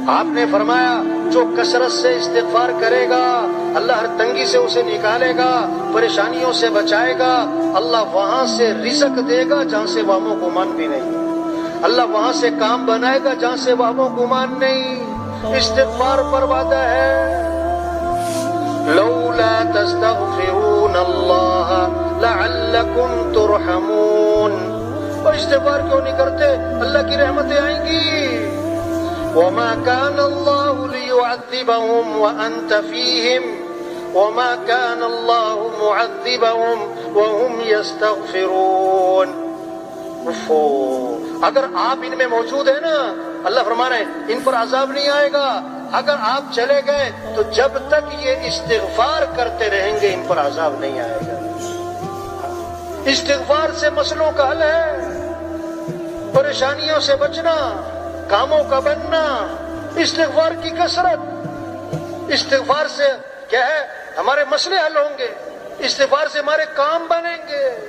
آپ نے فرمایا جو کثرت سے استغفار کرے گا اللہ ہر تنگی سے اسے نکالے گا، پریشانیوں سے بچائے گا، اللہ وہاں سے رزق دے گا جہاں سے وہموں گمان بھی نہیں، اللہ وہاں سے کام بنائے گا جہاں سے وہموں گمان نہیں۔ استغفار پر وعدہ ہے، لولا تستغفرون اللہ لعلکم ترحمون۔ اور استغفار کیوں نہیں کرتے؟ اللہ کی رحمتیں آئیں گی۔ وما كان الله ليعذبهم وأنت فيهم وما كان الله معذبهم وهم يستغفرون۔ اگر آپ ان میں موجود ہیں نا، اللہ فرما رہے ہیں ان پر عذاب نہیں آئے گا۔ اگر آپ چلے گئے تو جب تک یہ استغفار کرتے رہیں گے ان پر عذاب نہیں آئے گا۔ استغفار سے مسئلوں کا حل ہے، پریشانیوں سے بچنا، کاموں کا بننا، استغفار کی کثرت۔ استغفار سے کیا ہے؟ ہمارے مسئلے حل ہوں گے، استغفار سے ہمارے کام بنیں گے۔